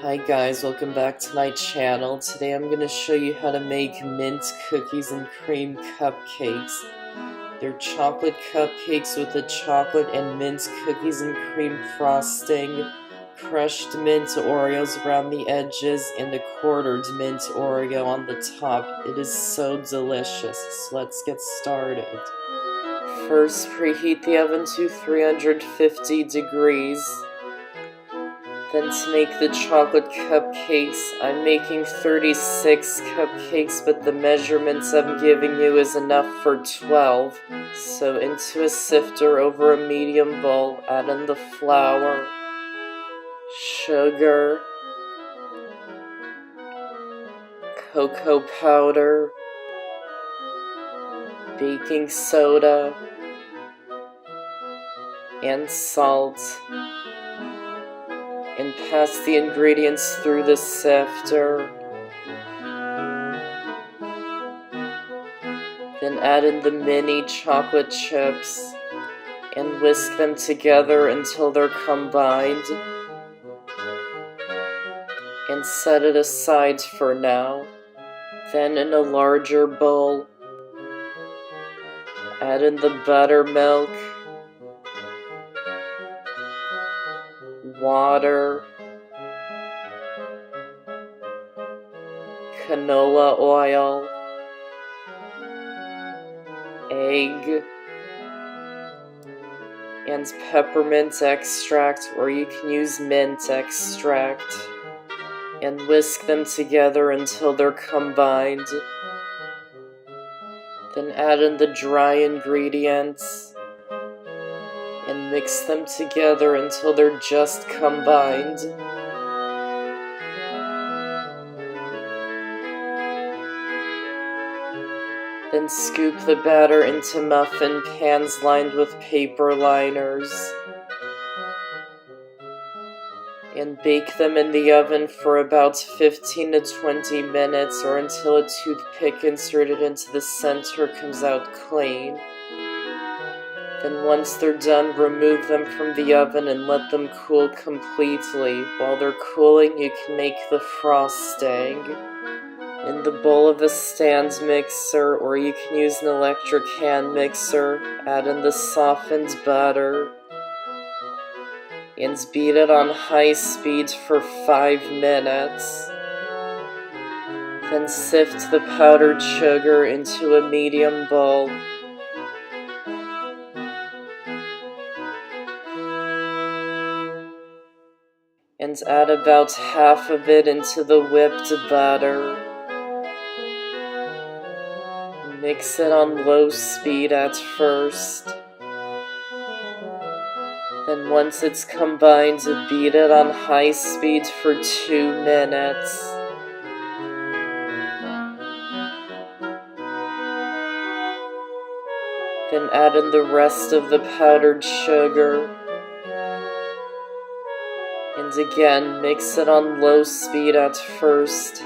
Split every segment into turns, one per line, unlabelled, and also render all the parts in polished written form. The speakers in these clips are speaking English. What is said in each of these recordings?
Hi guys, welcome back to my channel. Today I'm going to show you how to make mint cookies and cream cupcakes. They're chocolate cupcakes with a chocolate and mint cookies and cream frosting, crushed mint Oreos around the edges, and a quartered mint Oreo on the top. It is so delicious, so let's get started. First, preheat the oven to 350 degrees. Then to make the chocolate cupcakes, I'm making 36 cupcakes, but the measurements I'm giving you is enough for 12. So into a sifter over a medium bowl, add in the flour, sugar, cocoa powder, baking soda, and salt. And pass the ingredients through the sifter. Then add in the mini chocolate chips and whisk them together until they're combined. And set it aside for now. Then in a larger bowl, add in the buttermilk, water, canola oil, egg, and peppermint extract, or you can use mint extract, and whisk them together until they're combined. Then add in the dry ingredients and mix them together until they're just combined. Then scoop the batter into muffin pans lined with paper liners and bake them in the oven for about 15 to 20 minutes or until a toothpick inserted into the center comes out clean. Then once they're done, remove them from the oven and let them cool completely. While they're cooling, you can make the frosting. In the bowl of a stand mixer, or you can use an electric hand mixer, add in the softened butter and beat it on high speed for 5 minutes. Then sift the powdered sugar into a medium bowl. And add about half of it into the whipped butter. Mix it on low speed at first. Then once it's combined, beat it on high speed for 2 minutes. Then add in the rest of the powdered sugar. And again, mix it on low speed at first.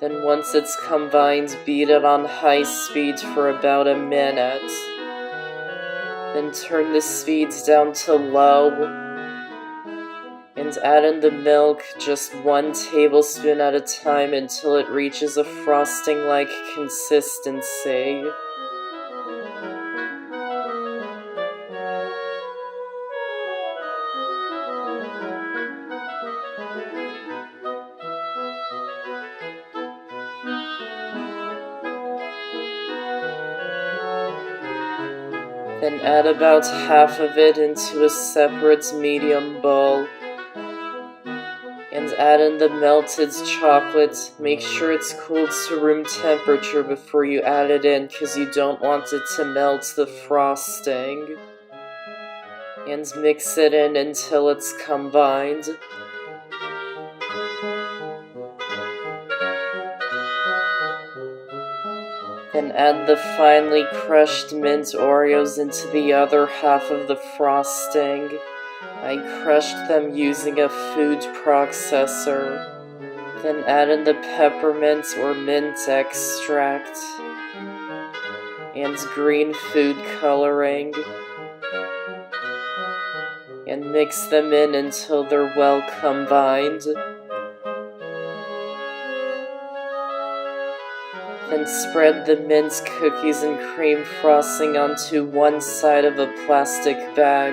Then once it's combined, beat it on high speed for about a minute. Then turn the speeds down to low. And add in the milk, just 1 tablespoon at a time until it reaches a frosting-like consistency. Then add about half of it into a separate medium bowl. And add in the melted chocolate. Make sure it's cooled to room temperature before you add it in, because you don't want it to melt the frosting. And mix it in until it's combined. Then add the finely crushed mint Oreos into the other half of the frosting. I crushed them using a food processor. Then add in the peppermint or mint extract and green food coloring. And mix them in until they're well combined. Then spread the mint cookies and cream frosting onto one side of a plastic bag.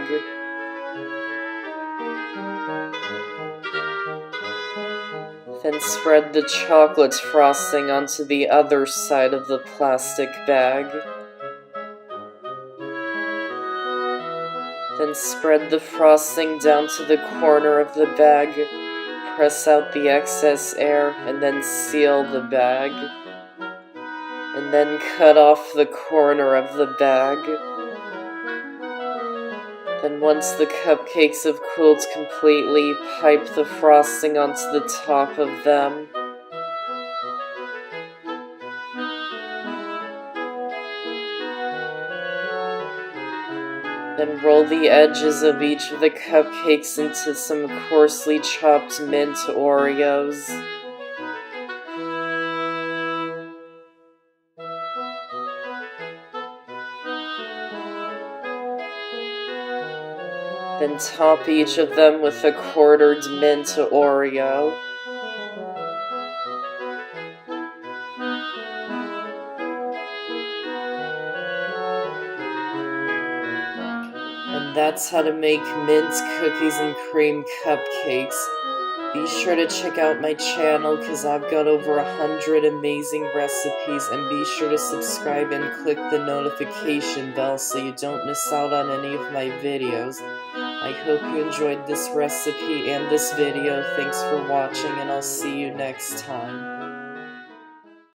Then spread the chocolate frosting onto the other side of the plastic bag. Then spread the frosting down to the corner of the bag, press out the excess air, and then seal the bag. And then cut off the corner of the bag. Then once the cupcakes have cooled completely, pipe the frosting onto the top of them. Then roll the edges of each of the cupcakes into some coarsely chopped mint Oreos. Then top each of them with a quartered mint Oreo. And that's how to make mint cookies and cream cupcakes. Be sure to check out my channel because I've got over 100 amazing recipes, and be sure to subscribe and click the notification bell so you don't miss out on any of my videos. I hope you enjoyed this recipe and this video. Thanks for watching, and I'll see you next time.